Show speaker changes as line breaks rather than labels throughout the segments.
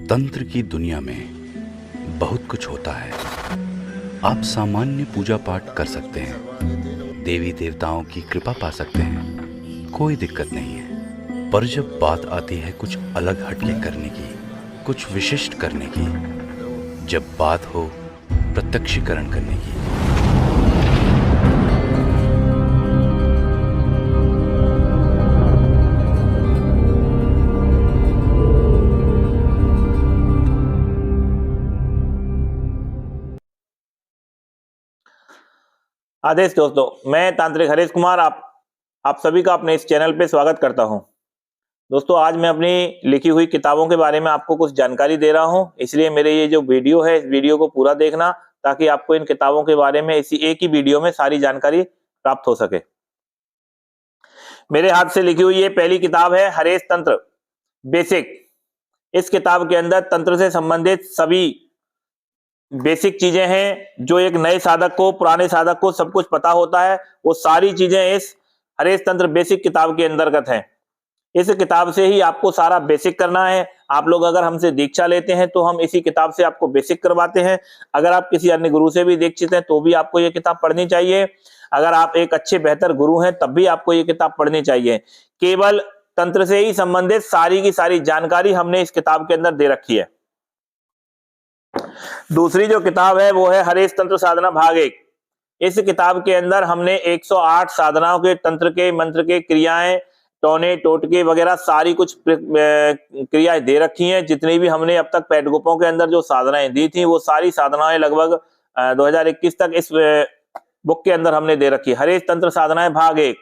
तंत्र की दुनिया में बहुत कुछ होता है। आप सामान्य पूजा पाठ कर सकते हैं, देवी देवताओं की कृपा पा सकते हैं, कोई दिक्कत नहीं है। पर जब बात आती है कुछ अलग हटके करने की, कुछ विशिष्ट करने की, जब बात हो प्रत्यक्षीकरण करने की,
आदेश दोस्तों, मैं तांत्रिक हरीश कुमार आप सभी का अपने इस चैनल पे स्वागत करता हूं। दोस्तों, आज मैं अपनी लिखी हुई किताबों के बारे में आपको कुछ जानकारी दे रहा हूं, इसलिए मेरे ये जो वीडियो है इस वीडियो को पूरा देखना ताकि आपको इन किताबों के बारे में इसी एक ही वीडियो में सारी जानकारी प्राप्त हो सके। मेरे हाथ से लिखी हुई ये पहली किताब है हरेश तंत्र बेसिक। इस किताब के अंदर तंत्र से संबंधित सभी बेसिक चीजें हैं जो एक नए साधक को, पुराने साधक को सब कुछ पता होता है। वो सारी चीजें इस हरेश तंत्र बेसिक किताब के अंतर्गत हैं। इस किताब से ही आपको सारा बेसिक करना है। आप लोग अगर हमसे दीक्षा लेते हैं तो हम इसी किताब से आपको बेसिक करवाते हैं। अगर आप किसी अन्य गुरु से भी दीक्षित हैं तो भी आपको ये किताब पढ़नी चाहिए। अगर आप एक अच्छे बेहतर गुरु हैं तब भी आपको ये किताब पढ़नी चाहिए। केवल तंत्र से ही संबंधित सारी की सारी जानकारी हमने इस किताब के अंदर दे रखी है। दूसरी जो किताब है वो है हरेश तंत्र साधना भाग 1। इस किताब के अंदर हमने 108 साधनाओं के, तंत्र के, मंत्र के, क्रियाएं, टोने टोटके वगैरह सारी कुछ क्रियाएं दे रखी हैं। जितनी भी हमने अब तक पैड ग्रुपों के अंदर जो साधनाएं दी थी वो सारी साधनाएं लगभग 2021 तक इस बुक के अंदर हमने दे रखी है। हरेश तंत्र साधनाएं भाग 1।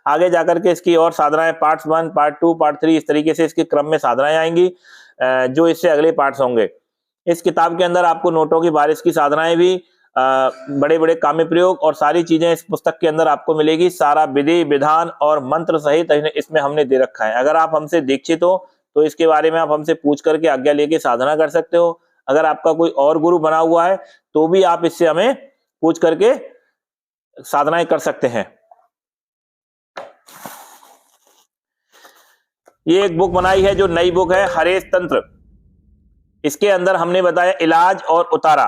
आगे जाकर के इसकी और साधनाएं पार्ट 1, पार्ट 2, पार्ट 3 इस तरीके से इसके क्रम में साधनाएं आएंगी जो इससे अगले पार्ट्स होंगे। इस किताब के अंदर आपको नोटों की बारिश की साधनाएं भी, बड़े बड़े काम्य प्रयोग और सारी चीजें इस पुस्तक के अंदर आपको मिलेगी। सारा विधि विधान और मंत्र सहित इसमें हमने दे रखा है। अगर आप हमसे दीक्षित हो तो इसके बारे में आप हमसे पूछ करके आज्ञा लेके साधना कर सकते हो। अगर आपका कोई और गुरु बना हुआ है तो भी आप इससे हमें पूछ करके साधनाएं कर सकते हैं। ये एक बुक बनाई है जो नई बुक है हरेश तंत्र। इसके अंदर हमने बताया इलाज और उतारा।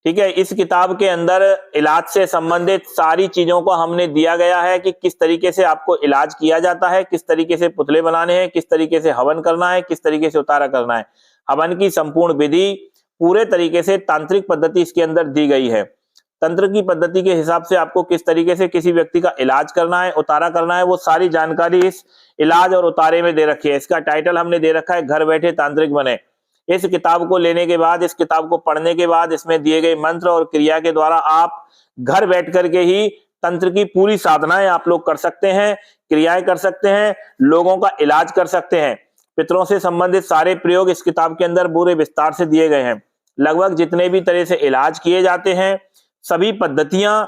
ठीक है, इस किताब के अंदर इलाज से संबंधित सारी चीजों को हमने दिया गया है कि किस तरीके से आपको इलाज किया जाता है, किस तरीके से पुतले बनाने हैं, किस तरीके से हवन करना है, किस तरीके से उतारा करना है। हवन की संपूर्ण विधि पूरे तरीके से तांत्रिक पद्धति इसके अंदर दी गई है। तंत्र की पद्धति के हिसाब से आपको किस तरीके से किसी व्यक्ति का इलाज करना है, उतारा करना है, वो सारी जानकारी इस इलाज और उतारे में दे रखी है। इसका टाइटल हमने दे रखा है घर बैठे तांत्रिक बने। इस किताब को लेने के बाद, इस किताब को पढ़ने के बाद इसमें दिए गए मंत्र और क्रिया के द्वारा आप घर बैठ करके ही तंत्र की पूरी साधनाएं आप लोग कर सकते हैं, क्रियाएं कर सकते हैं, लोगों का इलाज कर सकते हैं। पितरों से संबंधित सारे प्रयोग इस किताब के अंदर पूरे विस्तार से दिए गए हैं। लगभग जितने भी तरह से इलाज किए जाते हैं, सभी पद्धतियां,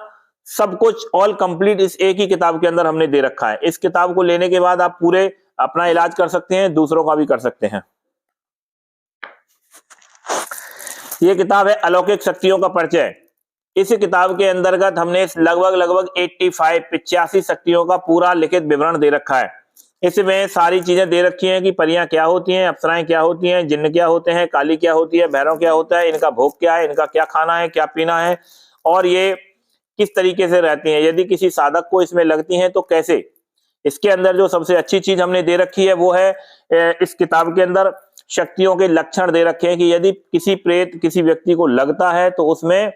सब कुछ ऑल कंप्लीट इस एक ही किताब के अंदर हमने दे रखा है। इस किताब को लेने के बाद आप पूरे अपना इलाज कर सकते हैं, दूसरों का भी कर सकते हैं। ये किताब है अलौकिक शक्तियों का परिचय। इस किताब के अंतर्गत हमने लगभग 85 शक्तियों का पूरा लिखित विवरण दे रखा है। इसमें सारी चीजें दे रखी हैं कि परियां क्या होती हैं, अप्सराएं क्या होती हैं, जिन्न क्या होते हैं, काली क्या होती है, भैरव क्या होता है, इनका भोग क्या है, इनका क्या खाना है, क्या पीना है और ये किस तरीके से रहती हैं। यदि किसी साधक को इसमें लगती हैं तो कैसे। इसके अंदर जो सबसे अच्छी चीज हमने दे रखी है वो है इस किताब के अंदर शक्तियों के लक्षण दे रखे हैं कि यदि किसी प्रेत किसी व्यक्ति को लगता है तो उसमें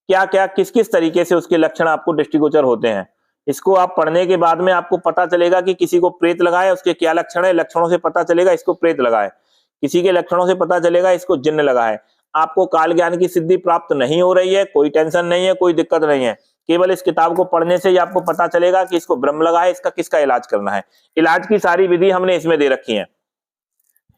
क्या क्या, किस किस तरीके से उसके लक्षण आपको दृष्टिगोचर होते हैं। इसको आप पढ़ने के बाद में आपको पता चलेगा कि किसी को प्रेत लगा है उसके क्या लक्षण है। लक्षणों से पता चलेगा इसको प्रेत लगा है, किसी के लक्षणों से पता चलेगा इसको जिन्न लगा है। आपको काल ज्ञान की सिद्धि प्राप्त नहीं हो रही है, कोई टेंशन नहीं है, कोई दिक्कत नहीं है। केवल इस किताब को पढ़ने से ही आपको पता चलेगा कि इसको ब्रह्म लगा है, इसका किसका इलाज करना है। इलाज की सारी विधि हमने इसमें दे रखी है।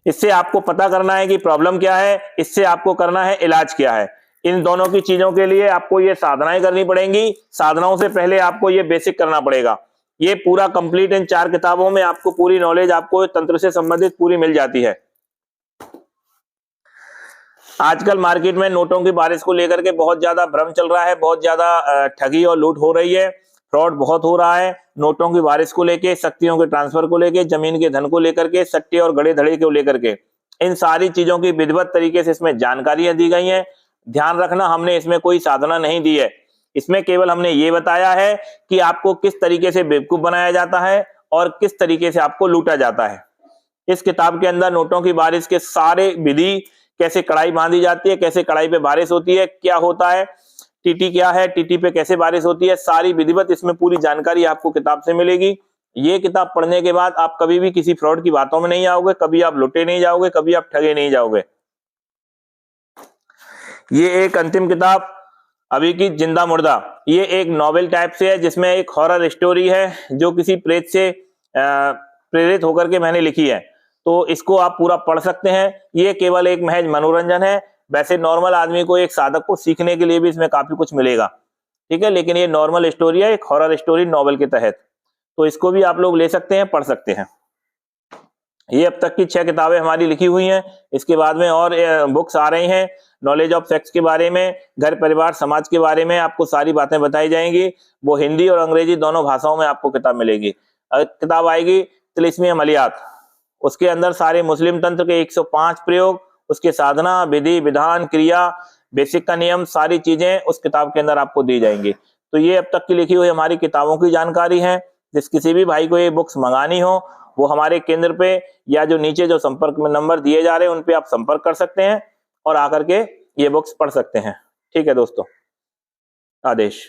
इससे आपको पता करना है कि प्रॉब्लम क्या है, इससे आपको करना है इलाज क्या है। इन दोनों की चीजों के लिए आपको ये साधनाएं करनी पड़ेंगी। साधनाओं से पहले आपको ये बेसिक करना पड़ेगा। ये पूरा कंप्लीट इन 4 किताबों में आपको पूरी नॉलेज, आपको तंत्र से संबंधित पूरी मिल जाती है। आजकल मार्केट में नोटों की बारिश को लेकर के बहुत ज्यादा भ्रम चल रहा है, बहुत ज्यादा ठगी और लूट हो रही है, फ्रॉड बहुत हो रहा है। नोटों की बारिश को लेके, शक्तियों के ट्रांसफर को लेके, जमीन के धन को लेकर के, सट्टे और गड़े धड़े को लेकर के इन सारी चीजों की विधिवत तरीके से इसमें जानकारियां दी गई हैं। ध्यान रखना, हमने इसमें कोई साधना नहीं दी है, इसमें केवल हमने ये बताया है कि आपको किस तरीके से बेवकूफ बनाया जाता है और किस तरीके से आपको लूटा जाता है। इस किताब के अंदर नोटों की बारिश के सारे विधि, कैसे कड़ाई बांधी जाती है, कैसे कड़ाई पे बारिश होती है, क्या होता है, टीटी क्या है, टीटी पे कैसे बारिश होती है, सारी विधिवत इसमें पूरी जानकारी आपको किताब से मिलेगी। ये किताब पढ़ने के बाद आप कभी भी किसी फ्रॉड की बातों में नहीं आओगे, कभी आप लुटे नहीं जाओगे, कभी आप ठगे नहीं जाओगे। ये एक अंतिम किताब अभी की जिंदा मुर्दा, ये एक नॉवेल टाइप से है जिसमें एक हॉरर स्टोरी है जो किसी प्रेत से प्रेरित होकर के मैंने लिखी है। तो इसको आप पूरा पढ़ सकते हैं। ये केवल एक महज मनोरंजन है। वैसे नॉर्मल आदमी को, एक साधक को सीखने के लिए भी इसमें काफी कुछ मिलेगा, ठीक है, लेकिन ये नॉर्मल स्टोरी है, एक हॉरर स्टोरी नॉवेल के तहत। तो इसको भी आप लोग ले सकते हैं, पढ़ सकते हैं। ये अब तक की 6 किताबें हमारी लिखी हुई हैं। इसके बाद में और बुक्स आ रही हैं, नॉलेज ऑफ सेक्स के बारे में, घर परिवार समाज के बारे में आपको सारी बातें बताई जाएंगी। वो हिंदी और अंग्रेजी दोनों भाषाओं में आपको किताब मिलेगी। किताब आएगी तिलिस्मी अमलियात, उसके अंदर सारे मुस्लिम तंत्र के 105 प्रयोग, उसके साधना, विधि, विधान, क्रिया, बेसिक का नियम, सारी चीजें उस किताब के अंदर आपको दी जाएंगी। तो ये अब तक की लिखी हुई हमारी किताबों की जानकारी है। जिस किसी भी भाई को ये बुक्स मंगानी हो, वो हमारे केंद्र पे या जो नीचे जो संपर्क में नंबर दिए जा रहे हैं उन पे आप संपर्क कर सकते हैं और आकर के ये बुक्स पढ़ सकते हैं। ठीक है दोस्तों, आदेश।